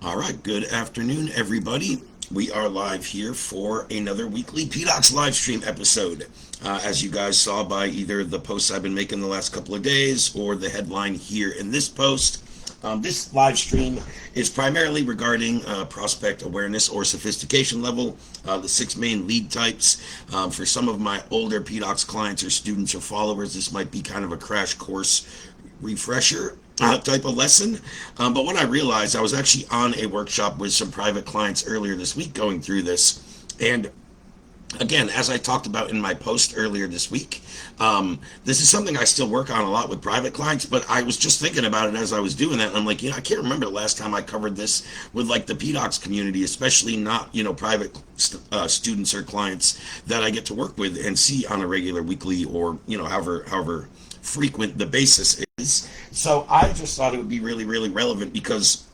All right, good afternoon, everybody. We are live here for another weekly PDOCS live stream episode. As you guys saw by either the posts I've been making the last couple of days or the headline here in this post, this live stream is primarily regarding prospect awareness or sophistication level, the six main lead types. For some of my older PDOCS clients or students or followers, this might be kind of a crash course refresher type of lesson. But what I realized, I was actually on a workshop with some private clients earlier this week going through this. And again, as I talked about in my post earlier this week, this is something I still work on a lot with private clients, but I was just thinking about it as I was doing that. And I'm like, I can't remember the last time I covered this with like the PDOCS community, especially not, private students or clients that I get to work with and see on a regular weekly or, however frequent the basis is. So I just thought it would be really, really relevant because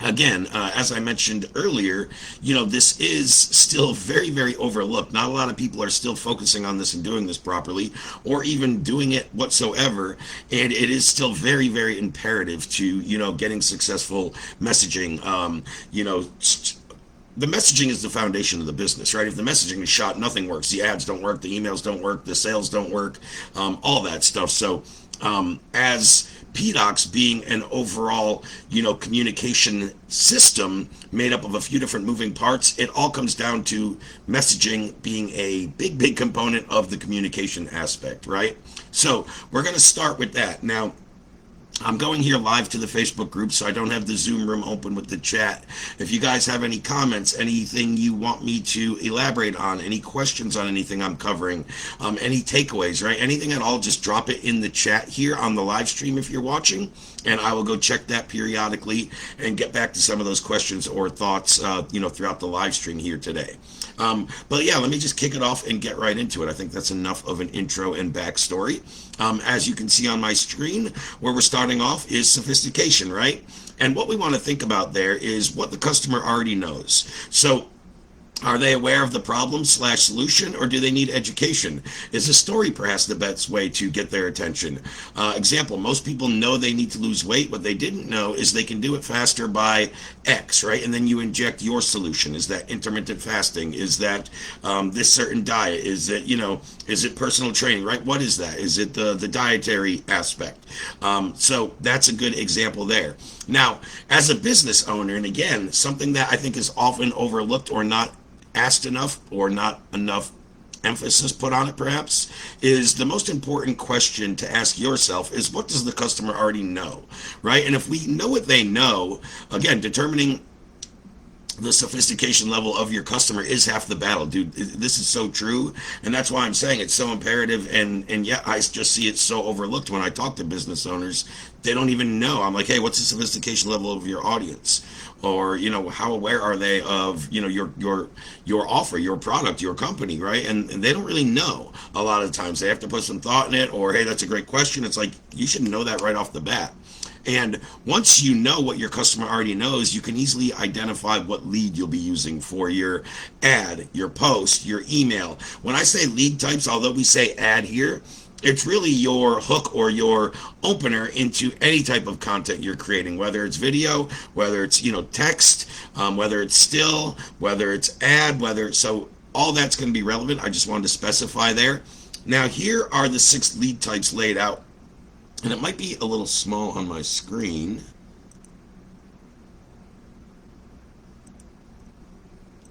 again, as I mentioned earlier, this is still very, very overlooked. Not a lot of people are still focusing on this and doing this properly, or even doing it whatsoever. And it is still very, very imperative to, getting successful messaging. The messaging is the foundation of the business, right? If the messaging is shot, nothing works. The ads don't work, the emails don't work, the sales don't work, all that stuff. So, as PDOCS being an overall, communication system made up of a few different moving parts, it all comes down to messaging being a big, big component of the communication aspect, right? So we're going to start with that. Now, I'm going here live to the Facebook group, so I don't have the Zoom room open with the chat. If you guys have any comments, anything you want me to elaborate on, any questions on anything I'm covering, any takeaways, right? Anything at all, just drop it in the chat here on the live stream if you're watching, and I will go check that periodically and get back to some of those questions or thoughts, throughout the live stream here today. But yeah, let me just kick it off and get right into it. I think that's enough of an intro and backstory. As you can see on my screen, where we're starting off is sophistication, right? And what we want to think about there is what the customer already knows. So are they aware of the problem slash solution, or do they need education? Is a story perhaps the best way to get their attention? Example, most people know they need to lose weight. What they didn't know is they can do it faster by X, right? And then you inject your solution. Is that intermittent fasting? Is that this certain diet? Is it, is it personal training, right? What is that? Is it the dietary aspect? So that's a good example there. Now, as a business owner, and again, something that I think is often overlooked or not asked enough or not enough emphasis put on it perhaps, is the most important question to ask yourself is, what does the customer already know, right? And if we know what they know, again, determining the sophistication level of your customer is half the battle, dude. This is so true, and that's why I'm saying it's so imperative. And yeah, I just see it so overlooked when I talk to business owners. They don't even know. I'm like, hey, what's the sophistication level of your audience? Or how aware are they of your offer, your product, your company, right? And they don't really know. A lot of the times they have to put some thought in it, or hey, that's a great question. It's like, you should know that right off the bat. And once you know what your customer already knows, you can easily identify what lead you'll be using for your ad, your post, your email. When I say lead types, although we say ad here, it's really your hook or your opener into any type of content you're creating, whether it's video, whether it's, text, whether it's still, whether it's ad, so all that's going to be relevant. I just wanted to specify there. Now, here are the 6 lead types laid out. And it might be a little small on my screen.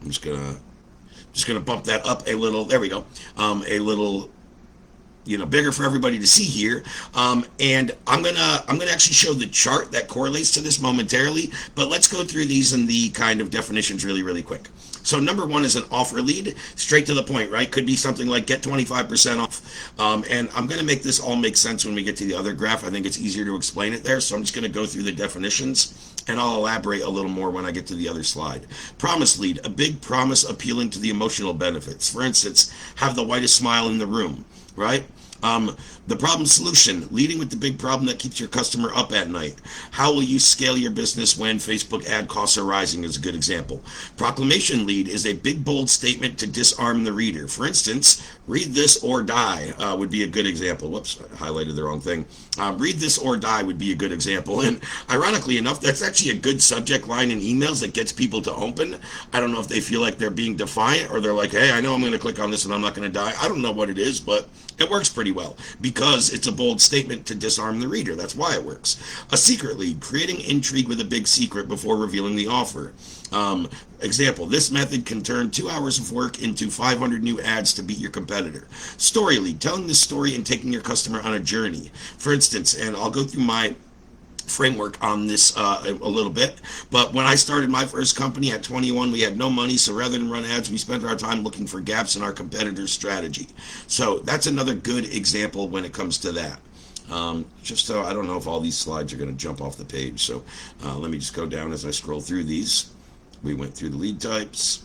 I'm just gonna bump that up a little. There we go. A little, bigger for everybody to see here. And I'm gonna actually show the chart that correlates to this momentarily. But let's go through these and the kind of definitions really, really quick. So number 1 is an offer lead, straight to the point, right? Could be something like get 25% off. And I'm going to make this all make sense when we get to the other graph. I think it's easier to explain it there. So I'm just going to go through the definitions, and I'll elaborate a little more when I get to the other slide. Promise lead, a big promise appealing to the emotional benefits. For instance, have the whitest smile in the room, right? The problem solution, leading with the big problem that keeps your customer up at night. How will you scale your business when Facebook ad costs are rising is a good example. Proclamation lead is a big, bold statement to disarm the reader. For instance, read this or die would be a good example. Whoops, I highlighted the wrong thing. Read this or die would be a good example. And ironically enough, that's actually a good subject line in emails that gets people to open. I don't know if they feel like they're being defiant or they're like, hey, I know I'm going to click on this and I'm not going to die. I don't know what it is, but it works pretty well because it's a bold statement to disarm the reader. That's why it works. A secret lead, creating intrigue with a big secret before revealing the offer. Example, this method can turn 2 hours of work into 500 new ads to beat your competitor. Story lead, telling this story and taking your customer on a journey. For instance, and I'll go through my framework on this a little bit, but when I started my first company at 21, we had no money, so rather than run ads, we spent our time looking for gaps in our competitors' strategy. So that's another good example when it comes to that. Just so I don't know if all these slides are going to jump off the page, so let me just go down as I scroll through these. We went through the lead types.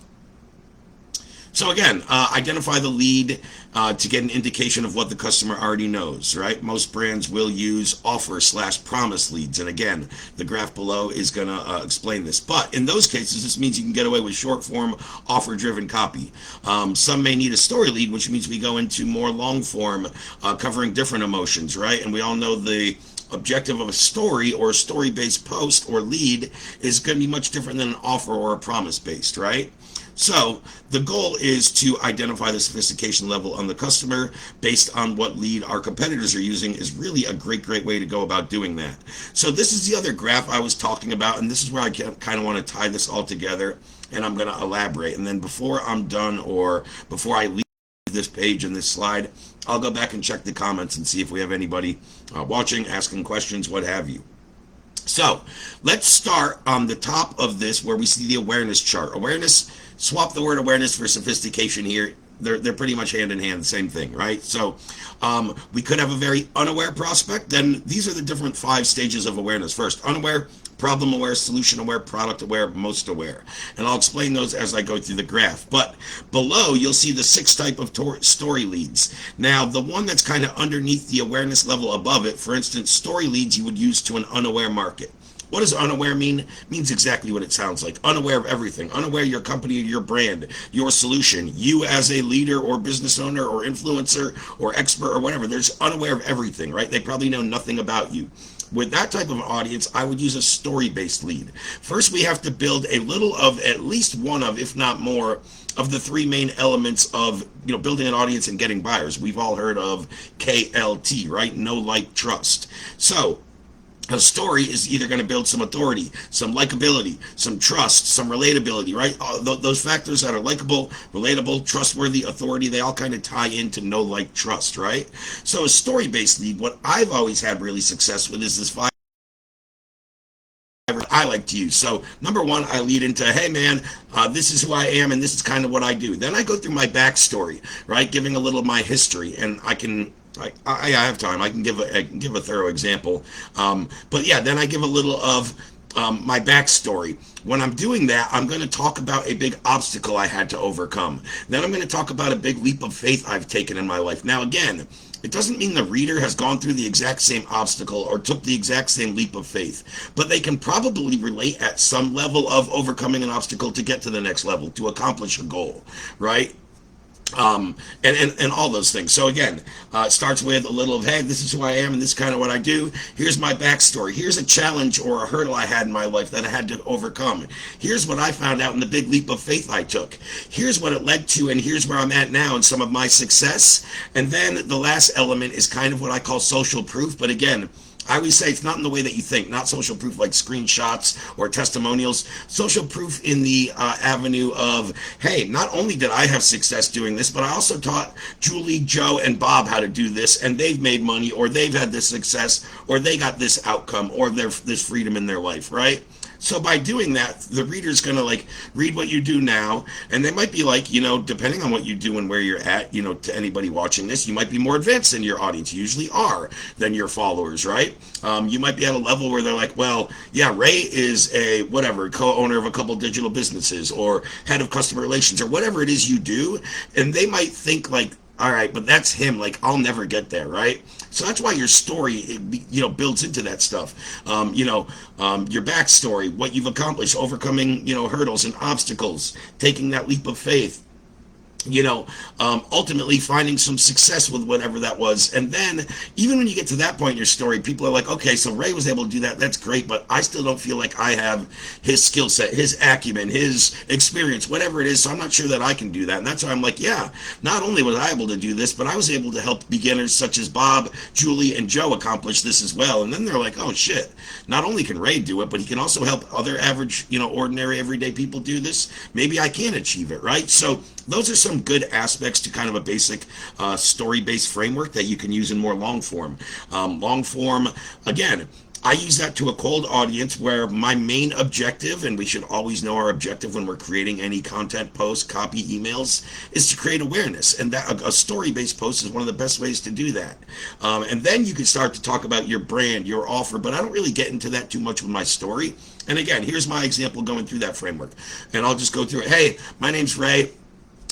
So again, identify the lead to get an indication of what the customer already knows, right? Most brands will use offer/promise leads. And again, the graph below is going to explain this. But in those cases, this means you can get away with short form offer-driven copy. Some may need a story lead, which means we go into more long form, covering different emotions, right? And we all know the objective of a story or a story-based post or lead is going to be much different than an offer or a promise-based, right? So the goal is to identify the sophistication level on the customer based on what lead our competitors are using is really a great way to go about doing that. So this is the other graph I was talking about, and this is where I kind of want to tie this all together, and I'm going to elaborate. And then before I'm done or before I leave this page and this slide, I'll go back and check the comments and see if we have anybody watching, asking questions, what have you. So let's start on the top of this where we see the awareness chart. Awareness, swap the word awareness for sophistication here. They're pretty much hand in hand, the same thing, right? So we could have a very unaware prospect. Then these are the different 5 stages of awareness. First, unaware, problem aware, solution aware, product aware, most aware. And I'll explain those as I go through the graph. But below, you'll see the 6 type of story leads. Now, the one that's kind of underneath the awareness level above it, for instance, story leads you would use to an unaware market. What does unaware mean? It means exactly what it sounds like. Unaware of everything. Unaware of your company, your brand, your solution. You as a leader or business owner or influencer or expert or whatever. They're just unaware of everything, right? They probably know nothing about you. With that type of audience, I would use a story-based lead. First, we have to build a little of at least one of, if not more, of the 3 main elements of building an audience and getting buyers. We've all heard of KLT, right? Know, like, trust. So a story is either going to build some authority, some likability, some trust, some relatability, right? Those factors that are likable, relatable, trustworthy, authority, they all kind of tie into know, like, trust, right? So a story-based lead, what I've always had really success with is this 5 I like to use. So number 1, I lead into, hey man, this is who I am and this is kind of what I do. Then I go through my backstory, right? Giving a little of my history, and I have time. I can give a thorough example. But yeah, then I give a little of my backstory. When I'm doing that, I'm going to talk about a big obstacle I had to overcome. Then I'm going to talk about a big leap of faith I've taken in my life. Now, again, it doesn't mean the reader has gone through the exact same obstacle or took the exact same leap of faith, but they can probably relate at some level of overcoming an obstacle to get to the next level, to accomplish a goal, right? And all those things. So again, it starts with a little of, hey, this is who I am and this is kind of what I do. Here's my backstory. Here's a challenge or a hurdle I had in my life that I had to overcome. Here's what I found out in the big leap of faith I took. Here's what it led to, and here's where I'm at now and some of my success. And then the last element is kind of what I call social proof. But again, I always say it's not in the way that you think, not social proof like screenshots or testimonials. Social proof in the avenue of, hey, not only did I have success doing this, but I also taught Julie, Joe, and Bob how to do this, and they've made money, or they've had this success, or they got this outcome, or this freedom in their life, right? So by doing that, the reader's going to read what you do now, and they might be depending on what you do and where you're at, to anybody watching this, you might be more advanced than your audience. You usually are than your followers, right? You might be at a level where they're like, well, yeah, Ray is a whatever, co-owner of a couple digital businesses or head of customer relations or whatever it is you do. And they might think all right, but that's him. Like, I'll never get there, right? So that's why your story, builds into that stuff. Your backstory, what you've accomplished, overcoming, hurdles and obstacles, taking that leap of faith, ultimately finding some success with whatever that was. And then, even when you get to that point in your story, people are like, okay, so Ray was able to do that. That's great, but I still don't feel like I have his skill set, his acumen, his experience, whatever it is. So I'm not sure that I can do that. And that's why I'm like, yeah, not only was I able to do this, but I was able to help beginners such as Bob, Julie, and Joe accomplish this as well. And then they're like, oh shit, not only can Ray do it, but he can also help other average, ordinary, everyday people do this. Maybe I can achieve it, right? So those are some good aspects to kind of a basic story-based framework that you can use in more long form. Long form, again, I use that to a cold audience where my main objective, and we should always know our objective when we're creating any content, posts, copy, emails, is to create awareness. And that a story-based post is one of the best ways to do that. And then you can start to talk about your brand, your offer, but I don't really get into that too much with my story. And again, here's my example going through that framework. And I'll just go through it. Hey, my name's Ray.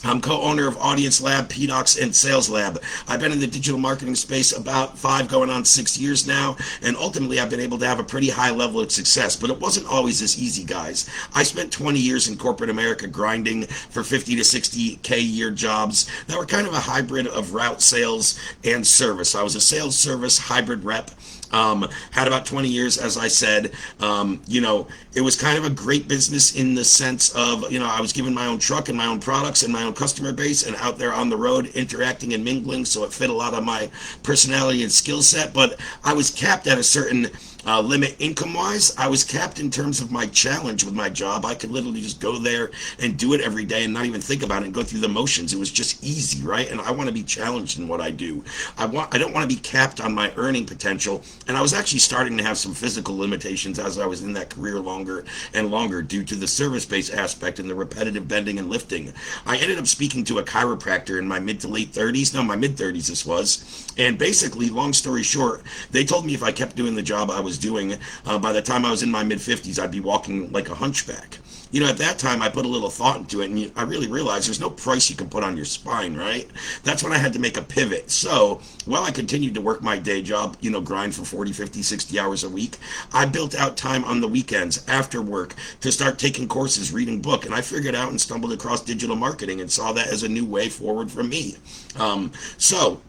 I'm co-owner of Audience Lab, PDOCS, and Sales Lab. I've been in the digital marketing space about 5 going on 6 years now, and ultimately I've been able to have a pretty high level of success, but it wasn't always this easy, guys. I spent 20 years in corporate America grinding for 50 to 60K year jobs that were kind of a hybrid of route sales and service. I was a sales service hybrid rep. Had about 20 years, as I said. It was kind of a great business in the sense of, I was given my own truck and my own products and my own customer base and out there on the road interacting and mingling, so it fit a lot of my personality and skill set, but I was capped at a certain limit income-wise. I was capped in terms of my challenge with my job. I could literally just go there and do it every day and not even think about it and go through the motions. It was just easy, right? And I want to be challenged in what I do. I don't want to be capped on my earning potential. And I was actually starting to have some physical limitations as I was in that career longer and longer due to the service-based aspect and the repetitive bending and lifting. I ended up speaking to a chiropractor in my mid to late 30s. No, my mid 30s this was. And basically, long story short, they told me if I kept doing the job I was doing, by the time I was in my mid 50s, I'd be walking like a hunchback. At that time, I put a little thought into it, and I really realized there's no price you can put on your spine, right? That's when I had to make a pivot. So while I continued to work my day job, grind for 40, 50, 60 hours a week, I built out time on the weekends, after work, to start taking courses, reading book, and I figured out and stumbled across digital marketing and saw that as a new way forward for me. So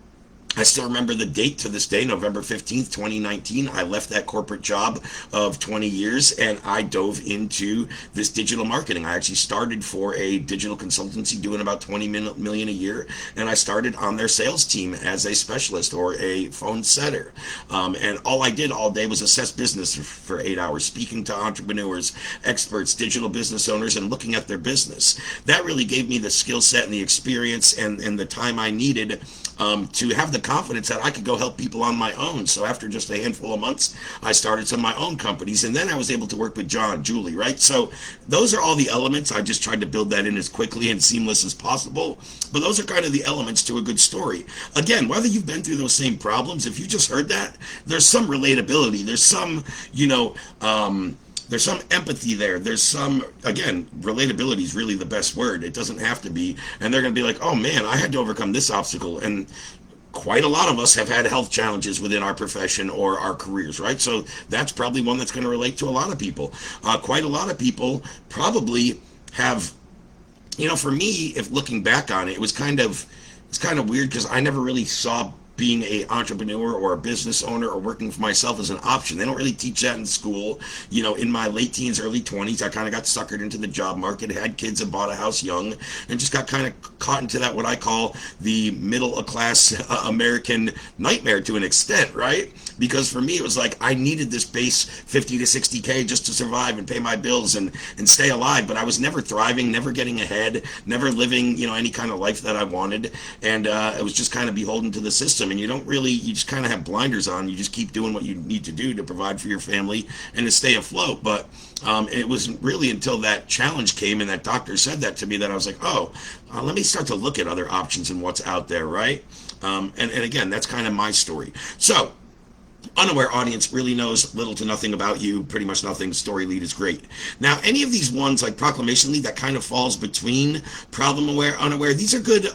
I still remember the date to this day, November 15th, 2019. I left that corporate job of 20 years and I dove into this digital marketing. I actually started for a digital consultancy doing about 20 million a year, and I started on their sales team as a specialist or a phone setter. And all I did all day was assess business for 8 hours, speaking to entrepreneurs, experts, digital business owners, and looking at their business. That really gave me the skill set and the experience and the time I needed to have the confidence that I could go help people on my own. So after just a handful of months, I started some of my own companies, and then I was able to work with John, Julie, right? So those are all the elements. I just tried to build that in as quickly and seamless as possible. But those are kind of the elements to a good story. Again, whether you've been through those same problems, if you just heard that, there's some relatability. There's some, there's some empathy there. There's some, again, relatability is really the best word. It doesn't have to be. And they're going to be like, oh man, I had to overcome this obstacle. And quite a lot of us have had health challenges within our profession or our careers, right? So that's probably one that's going to relate to a lot of people. Quite a lot of people probably have, for me, if looking back on it, it's kind of weird because I never really saw being a entrepreneur or a business owner or working for myself as an option. They don't really teach that in school. In my late teens, early 20s, I kind of got suckered into the job market, had kids and bought a house young, and just got kind of caught into that, what I call the middle class American nightmare to an extent, right? Because for me, it was like I needed this base 50 to 60K just to survive and pay my bills and stay alive. But I was never thriving, never getting ahead, never living, any kind of life that I wanted. And it was just kind of beholden to the system. And you just kind of have blinders on. You just keep doing what you need to do to provide for your family and to stay afloat. But it wasn't really until that challenge came and that doctor said that to me that I was like, let me start to look at other options and what's out there, right? And again, that's kind of my story. So Unaware audience really knows little to nothing about you, pretty much nothing. Story lead is great. Now, any of these ones like proclamation lead that kind of falls between problem aware, unaware, these are good.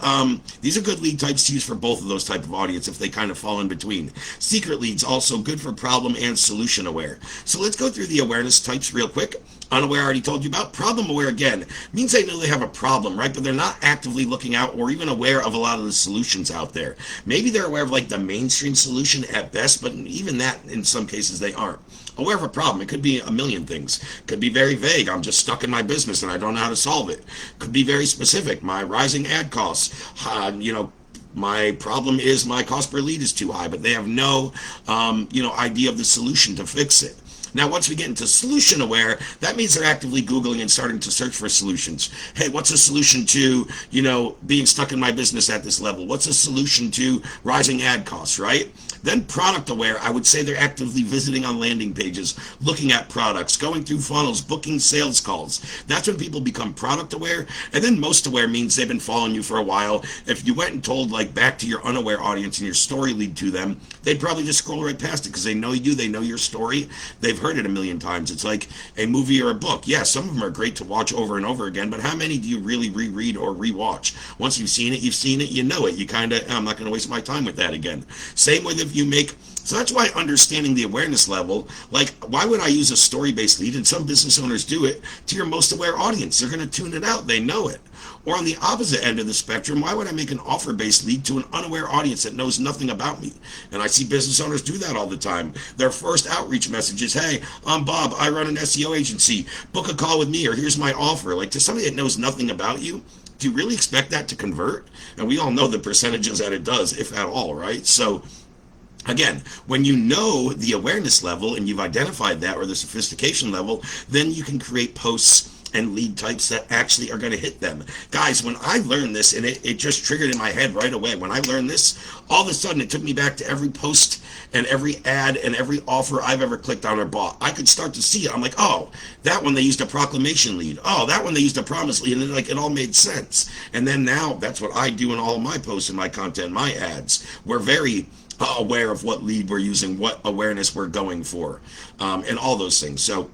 These are good lead types to use for both of those type of audience if they kind of fall in between. Secret leads also good for problem and solution aware. So let's go through the awareness types real quick. Unaware, I already told you about. Problem aware, again, means they know they have a problem, right? But they're not actively looking out or even aware of a lot of the solutions out there. Maybe they're aware of like the mainstream solution at best, but even that in some cases they aren't. Aware of a problem, it could be a million things. Could be very vague. I'm just stuck in my business and I don't know how to solve it. Could be very specific. My rising ad costs, my problem is my cost per lead is too high, but they have no, idea of the solution to fix it. Now, once we get into solution aware, that means they're actively Googling and starting to search for solutions. Hey, what's a solution to, being stuck in my business at this level? What's a solution to rising ad costs, right? Then product aware, I would say they're actively visiting on landing pages, looking at products, going through funnels, booking sales calls. That's when people become product aware. And then most aware means they've been following you for a while. If you went and told like back to your unaware audience and your story lead to them, they'd probably just scroll right past it because they know you, they know your story, they've heard it a million times. It's like a movie or a book. Yeah, some of them are great to watch over and over again, but how many do you really reread or rewatch? Once you've seen it, you know it. You kind of, I'm not going to waste my time with that again. Same with if you make, so that's why understanding the awareness level, like why would I use a story-based lead? And some business owners do it to your most aware audience. They're going to tune it out. They know it. Or on the opposite end of the spectrum, why would I make an offer-based lead to an unaware audience that knows nothing about me? And I see business owners do that all the time. Their first outreach message is, hey, I'm Bob. I run an SEO agency. Book a call with me, or here's my offer. Like to somebody that knows nothing about you, do you really expect that to convert? And we all know the percentages that it does, if at all, right? So again, when you know the awareness level and you've identified that or the sophistication level, then you can create posts and lead types that actually are going to hit them. Guys, when I learned this, and it just triggered in my head right away, when I learned this, all of a sudden it took me back to every post and every ad and every offer I've ever clicked on or bought. I could start to see it. I'm like, oh, that one they used a proclamation lead. Oh, that one they used a promise lead. And then like it all made sense. And then now that's what I do in all of my posts and my content, my ads. We're very aware of what lead we're using, what awareness we're going for, and all those things. So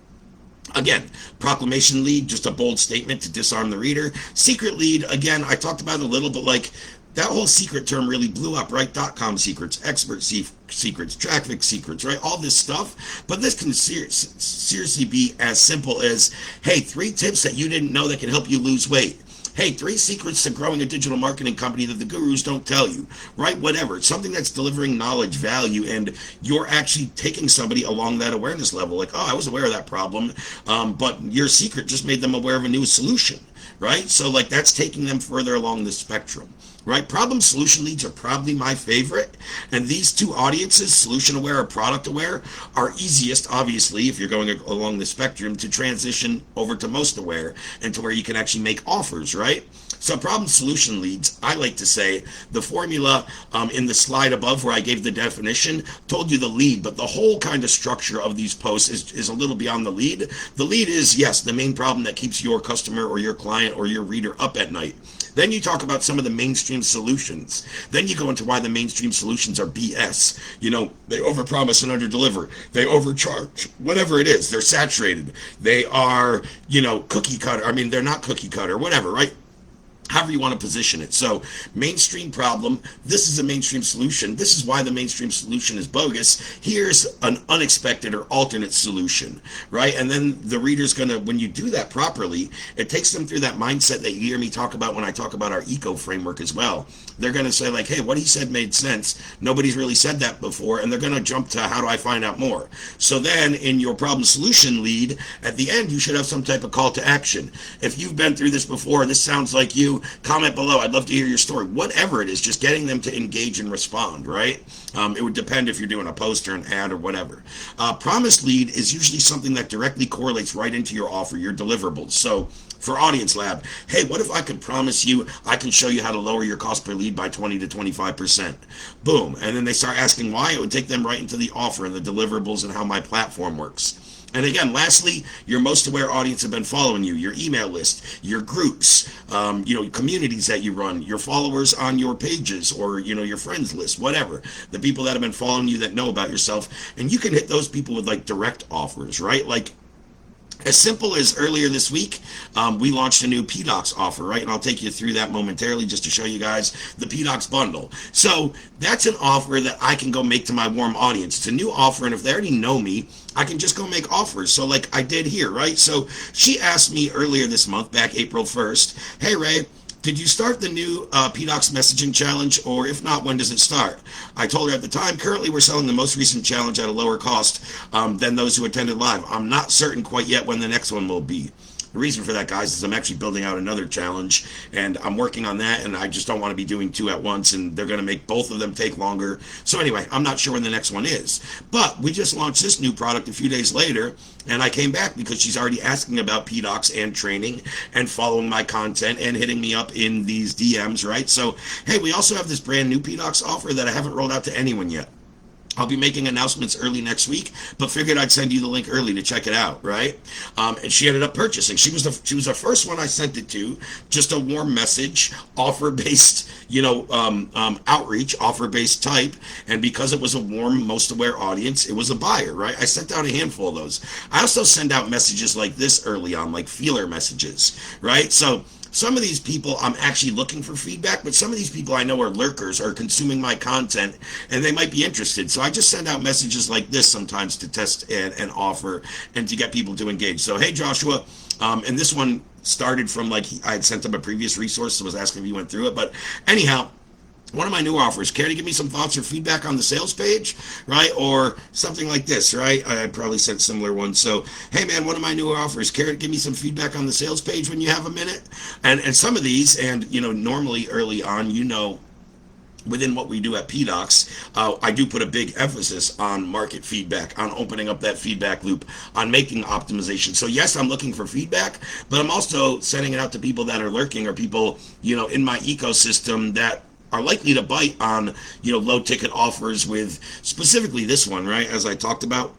again, proclamation lead, just a bold statement to disarm the reader. Secret lead, again, I talked about it a little, but like that whole secret term really blew up, right? .com secrets, expert secrets, traffic secrets, right? All this stuff. But this can seriously be as simple as, hey, 3 tips that you didn't know that can help you lose weight. Hey, 3 secrets to growing a digital marketing company that the gurus don't tell you, right? Whatever. It's something that's delivering knowledge, value, and you're actually taking somebody along that awareness level. Like, oh, I was aware of that problem, but your secret just made them aware of a new solution, right? So like that's taking them further along the spectrum. Right? Problem solution leads are probably my favorite. And these two audiences, solution aware or product aware, are easiest, obviously, if you're going along the spectrum, to transition over to most aware and to where you can actually make offers, right? So problem solution leads, I like to say, the formula in the slide above where I gave the definition told you the lead, but the whole kind of structure of these posts is a little beyond the lead. The lead is, yes, the main problem that keeps your customer or your client or your reader up at night. Then you talk about some of the mainstream solutions. Then you go into why the mainstream solutions are BS. They overpromise and underdeliver. They overcharge. Whatever it is, they're saturated. They are, cookie cutter. I mean, they're not cookie cutter, whatever, right? However you want to position it. So mainstream problem, this is a mainstream solution. This is why the mainstream solution is bogus. Here's an unexpected or alternate solution, right? And then the reader's going to, when you do that properly, it takes them through that mindset that you hear me talk about when I talk about our eco framework as well. They're going to say like, hey, what he said made sense. Nobody's really said that before. And they're going to jump to how do I find out more? So then in your problem solution lead, at the end, you should have some type of call to action. If you've been through this before, this sounds like you, comment below. I'd love to hear your story. Whatever it is, just getting them to engage and respond, right? It would depend if you're doing a post or an ad or whatever. Promise lead is usually something that directly correlates right into your offer, your deliverables. So for Audience Lab, hey, what if I could promise you I can show you how to lower your cost per lead by 20 to 25%? Boom. And then they start asking why. It would take them right into the offer and the deliverables and how my platform works. And again, lastly, your most aware audience have been following you, your email list, your groups, communities that you run, your followers on your pages, or, your friends list, whatever. The people that have been following you that know about yourself. And you can hit those people with like direct offers, right? Like, as simple as earlier this week, we launched a new PDOCS offer, right? And I'll take you through that momentarily just to show you guys the PDOCS bundle. So that's an offer that I can go make to my warm audience. It's a new offer, and if they already know me, I can just go make offers. So like I did here, right? So she asked me earlier this month, back April 1st, hey, Ray, did you start the new PDOCS messaging challenge, or if not, when does it start? I told her at the time, currently we're selling the most recent challenge at a lower cost than those who attended live. I'm not certain quite yet when the next one will be. The reason for that, guys, is I'm actually building out another challenge, and I'm working on that, and I just don't want to be doing two at once, and they're going to make both of them take longer. So anyway, I'm not sure when the next one is. But we just launched this new product a few days later, and I came back because she's already asking about PDOCS and training and following my content and hitting me up in these DMs, right? So, hey, we also have this brand new PDOCS offer that I haven't rolled out to anyone yet. I'll be making announcements early next week, but figured I'd send you the link early to check it out, right? And she ended up purchasing. She was the first one I sent it to. Just a warm message, offer based, outreach, offer based type. And because it was a warm, most aware audience, it was a buyer, right? I sent out a handful of those. I also send out messages like this early on, like feeler messages, right? So some of these people I'm actually looking for feedback, but some of these people I know are lurkers, are consuming my content, and they might be interested. So I just send out messages like this sometimes to test and offer and to get people to engage. So, hey, Joshua, and this one started from like I had sent him a previous resource, so I was asking if he went through it. But anyhow, one of my new offers, care to give me some thoughts or feedback on the sales page, right? Or something like this, right? I probably sent similar ones. So, hey man, one of my newer offers, care to give me some feedback on the sales page when you have a minute? And some of these, and normally early on, within what we do at PDOCS, I do put a big emphasis on market feedback, on opening up that feedback loop, on making optimization. So yes, I'm looking for feedback, but I'm also sending it out to people that are lurking, or people, in my ecosystem that are likely to bite on, low ticket offers, with specifically this one, right? As I talked about,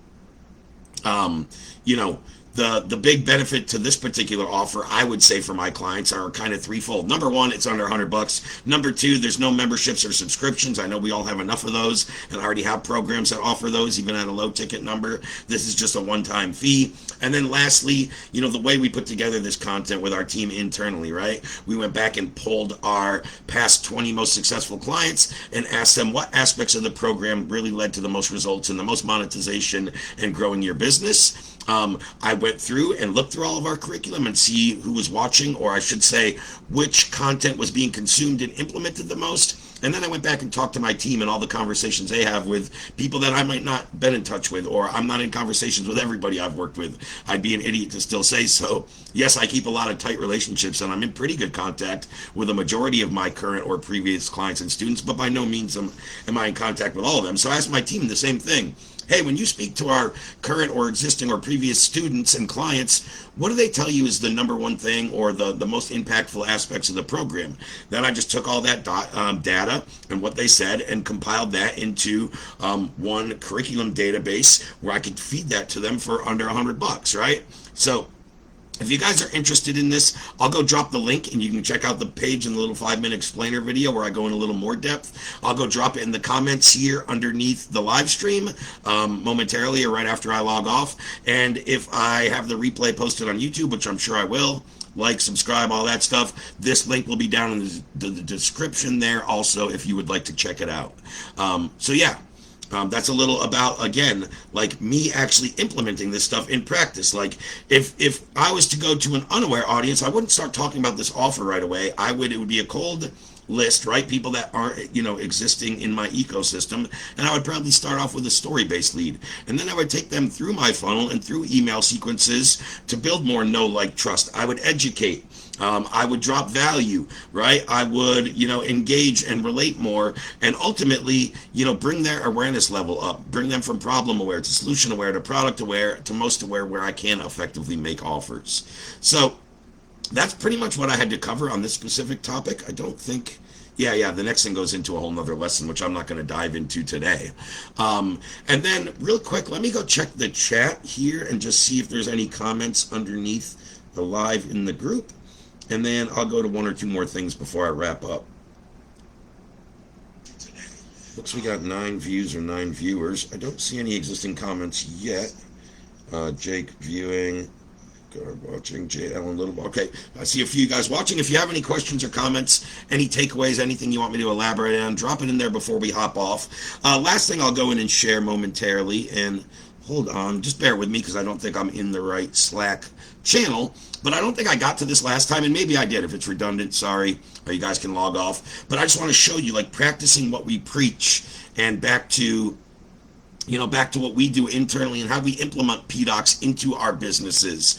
you know, the big benefit to this particular offer, I would say, for my clients are kind of threefold. Number one, it's under $100. Number two, there's no memberships or subscriptions. I know we all have enough of those and already have programs that offer those, even at a low ticket number. This is just a one-time fee. And then lastly, the way we put together this content with our team internally, right? We went back and pulled our past 20 most successful clients and asked them what aspects of the program really led to the most results and the most monetization and growing your business. I went through and looked through all of our curriculum and see who was watching, or I should say, which content was being consumed and implemented the most. And then I went back and talked to my team and all the conversations they have with people that I might not been in touch with, or I'm not in conversations with everybody I've worked with. I'd be an idiot to still say so. Yes, I keep a lot of tight relationships, and I'm in pretty good contact with a majority of my current or previous clients and students, but by no means am I in contact with all of them. So I asked my team the same thing. Hey, when you speak to our current or existing or previous students and clients, what do they tell you is the number one thing or the most impactful aspects of the program? Then I just took all that data and what they said and compiled that into one curriculum database where I could feed that to them for under $100, right? So if you guys are interested in this, I'll go drop the link and you can check out the page in the little 5-minute explainer video where I go in a little more depth. I'll go drop it in the comments here underneath the live stream momentarily or right after I log off. And if I have the replay posted on YouTube, which I'm sure I will, like, subscribe, all that stuff, this link will be down in the description there also if you would like to check it out. So yeah. That's a little about, again, like me actually implementing this stuff in practice. Like if I was to go to an unaware audience, I wouldn't start talking about this offer right away. It would be a cold list, right? People that aren't, existing in my ecosystem. And I would probably start off with a story-based lead. And then I would take them through my funnel and through email sequences to build more know, like, trust. I would educate. I would drop value, right? I would, engage and relate more, and ultimately, bring their awareness level up, bring them from problem aware to solution aware to product aware to most aware, where I can effectively make offers. So that's pretty much what I had to cover on this specific topic. I don't think Yeah, the next thing goes into a whole nother lesson, which I'm not going to dive into today. And then, real quick, let me go check the chat here and just see if there's any comments underneath the live in the group. And then I'll go to one or two more things before I wrap up. Looks we got 9 views or 9 viewers. I don't see any existing comments yet. Jake viewing. Watching J. Ellen Little. Okay, I see a few guys watching. If you have any questions or comments, any takeaways, anything you want me to elaborate on, drop it in there before we hop off. Last thing I'll go in and share momentarily, and hold on, just bear with me because I don't think I'm in the right Slack channel, but I don't think I got to this last time, and maybe I did. If it's redundant, sorry, or you guys can log off. But I just want to show you, like, practicing what we preach, and back to what we do internally and how we implement PDOCS into our businesses.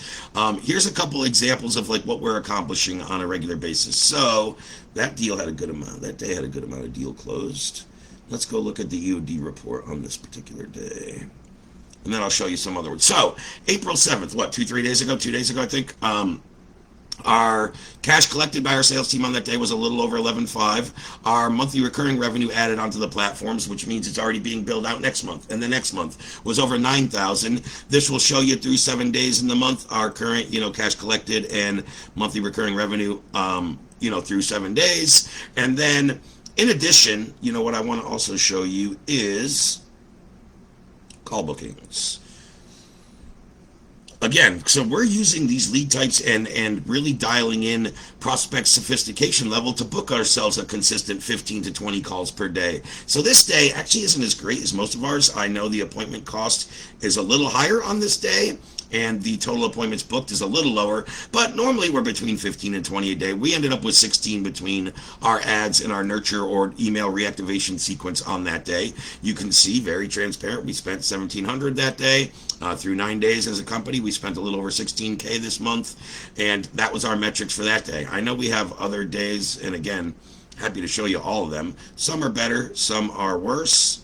Here's a couple examples of like what we're accomplishing on a regular basis. So that deal had a good amount. That day had a good amount of deal closed. Let's go look at the EOD report on this particular day. And then I'll show you some other ones. So April 7th, 2 days ago, I think. Our cash collected by our sales team on that day was a little over 11.5. Our monthly recurring revenue added onto the platforms, which means it's already being billed out next month, and the next month was over 9,000. This will show you through 7 days in the month our current, cash collected and monthly recurring revenue, through 7 days. And then, in addition, what I want to also show you is call bookings. Again, so we're using these lead types and really dialing in prospect sophistication level to book ourselves a consistent 15 to 20 calls per day. So this day actually isn't as great as most of ours. I know the appointment cost is a little higher on this day, and the total appointments booked is a little lower, but normally we're between 15 and 20 a day. We ended up with 16 between our ads and our nurture or email reactivation sequence on that day. You can see, very transparent, we spent $1,700 that day. Through 9 days as a company, we spent a little over $16K this month, and that was our metrics for that day. I know we have other days, and again, happy to show you all of them. Some are better, some are worse.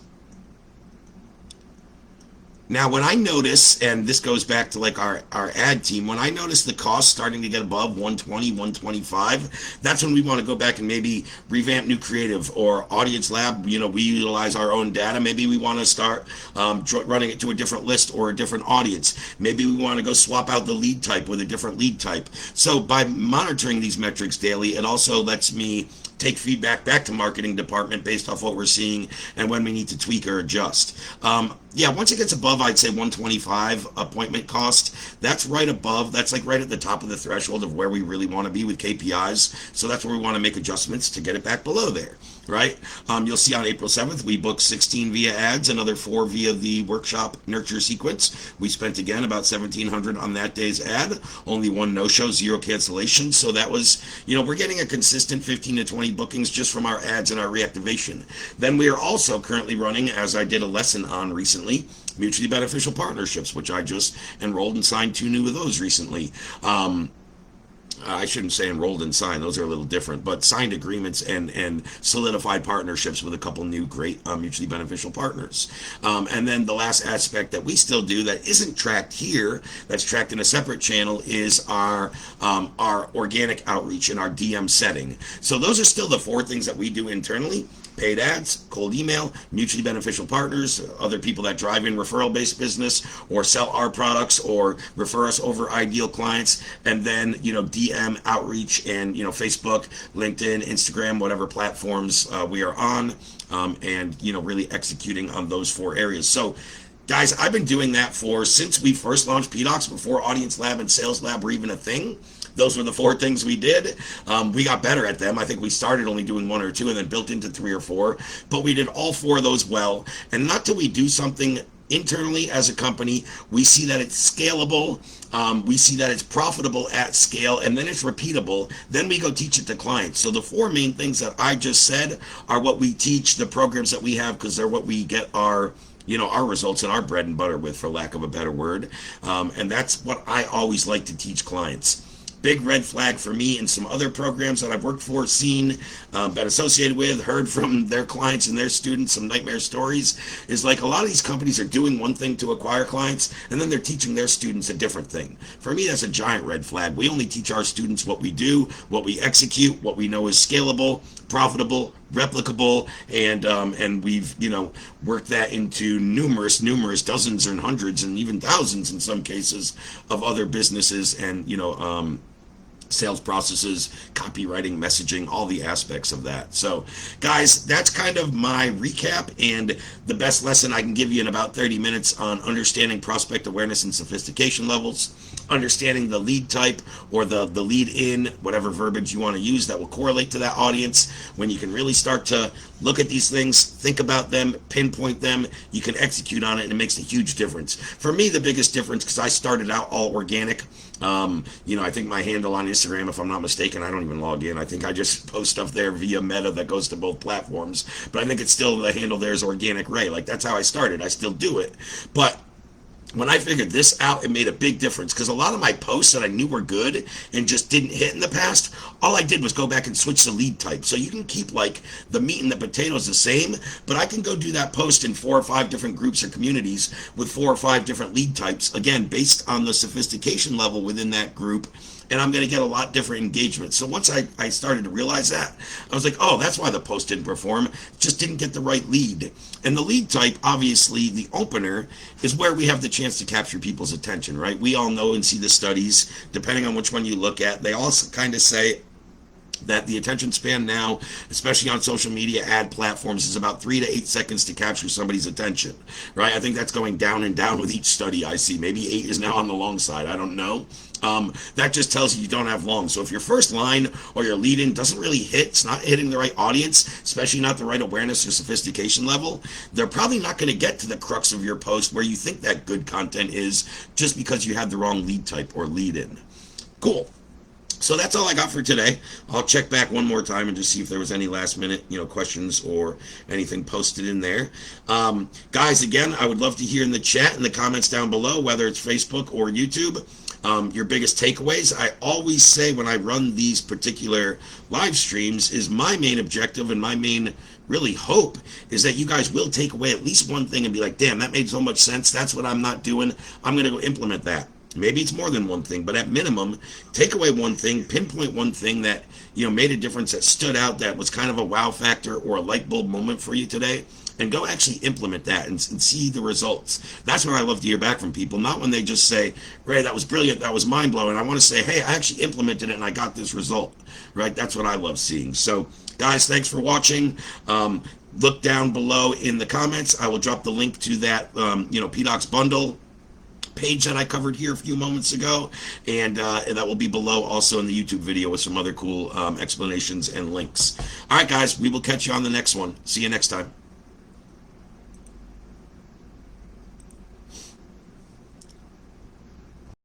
Now, when I notice, and this goes back to like our ad team, when I notice the cost starting to get above 120, 125, that's when we want to go back and maybe revamp new creative or audience lab. We utilize our own data. Maybe we want to start running it to a different list or a different audience. Maybe we want to go swap out the lead type with a different lead type. So by monitoring these metrics daily, it also lets me take feedback back to marketing department based off what we're seeing and when we need to tweak or adjust. Once it gets above, I'd say 125 appointment cost, that's right above, that's like right at the top of the threshold of where we really want to be with KPIs. So that's where we want to make adjustments to get it back below there, right? You'll see on April 7th, we booked 16 via ads, another 4 via the workshop nurture sequence. We spent again about $1,700 on that day's ad, only 1 no-show, 0 cancellation. So that was, we're getting a consistent 15 to 20 bookings just from our ads and our reactivation. Then we are also currently running, as I did a lesson on recently, mutually beneficial partnerships, which I just enrolled and signed 2 new of those recently. I shouldn't say enrolled and signed, those are a little different, but signed agreements and solidified partnerships with a couple new great mutually beneficial partners. And then the last aspect that we still do that isn't tracked here, that's tracked in a separate channel, is our organic outreach and our DM setting. So those are still the 4 things that we do internally: paid ads, cold email, mutually beneficial partners, other people that drive in referral-based business or sell our products or refer us over ideal clients, and then, DM outreach and, Facebook, LinkedIn, Instagram, whatever platforms we are on, and, really executing on those 4 areas. So, guys, I've been doing that since we first launched PDOCS, before Audience Lab and Sales Lab were even a thing. Those were the 4 things we did. We got better at them. I think we started only doing 1 or 2 and then built into 3 or 4. But we did all 4 of those well. And not till we do something internally as a company, we see that it's scalable. We see that it's profitable at scale, and then it's repeatable. Then we go teach it to clients. So the 4 main things that I just said are what we teach the programs that we have, because they're what we get our results and our bread and butter with, for lack of a better word. And that's what I always like to teach clients. big red flag for me and some other programs that I've worked for, seen, been associated with, heard from their clients and their students some nightmare stories, is like a lot of these companies are doing one thing to acquire clients, and then they're teaching their students a different thing. For me, that's a giant red flag. We only teach our students what we do, what we execute, what we know is scalable, profitable, replicable, and we've worked that into numerous dozens and hundreds and even thousands in some cases of other businesses, and sales processes, copywriting, messaging, all the aspects of that. So guys, that's kind of my recap and the best lesson I can give you in about 30 minutes on understanding prospect awareness and sophistication levels, understanding the lead type or the lead in, whatever verbiage you want to use that will correlate to that audience. When you can really start to look at these things, think about them, pinpoint them, you can execute on it, and it makes a huge difference. For me, the biggest difference, because I started out all organic, I think my handle on Instagram, if I'm not mistaken, I don't even log in. I think I just post stuff there via Meta that goes to both platforms. But I think it's still, the handle there is Organic Ray. Like, that's how I started. I still do it. But when I figured this out, it made a big difference, because a lot of my posts that I knew were good and just didn't hit in the past, all I did was go back and switch the lead type. So you can keep like the meat and the potatoes the same, but I can go do that post in 4 or 5 different groups or communities with 4 or 5 different lead types, again, based on the sophistication level within that group, and I'm going to get a lot different engagement. So once I started to realize that, I was like, oh, that's why the post didn't perform. Just didn't get the right lead. And the lead type, obviously, the opener, is where we have the chance to capture people's attention, right? We all know and see the studies, depending on which one you look at. They all kind of say that the attention span now, especially on social media ad platforms, is about 3 to 8 seconds to capture somebody's attention, right? I think that's going down and down with each study I see. Maybe 8 is now on the long side. I don't know. That just tells you don't have long. So if your first line or your lead in doesn't really hit, it's not hitting the right audience, especially not the right awareness or sophistication level, they're probably not going to get to the crux of your post where you think that good content is, just because you had the wrong lead type or lead in. Cool. So that's all I got for today. I'll check back one more time and just see if there was any last minute, questions or anything posted in there. Guys, again, I would love to hear in the chat, in the comments down below, whether it's Facebook or YouTube, your biggest takeaways. I always say when I run these particular live streams, is my main objective and my main really hope is that you guys will take away at least one thing and be like, damn, that made so much sense. That's what I'm not doing. I'm going to go implement that. Maybe it's more than one thing, but at minimum, take away one thing, pinpoint one thing that, made a difference, that stood out, that was kind of a wow factor or a light bulb moment for you today, and go actually implement that and see the results. That's what I love to hear back from people, not when they just say, Ray, that was brilliant, that was mind-blowing. I want to say, hey, I actually implemented it and I got this result, right? That's what I love seeing. So, guys, thanks for watching. Look down below in the comments. I will drop the link to that, PDOCS bundle page that I covered here a few moments ago, and that will be below also in the YouTube video with some other cool explanations and links. All right, guys, we will catch you on the next one. See you next time.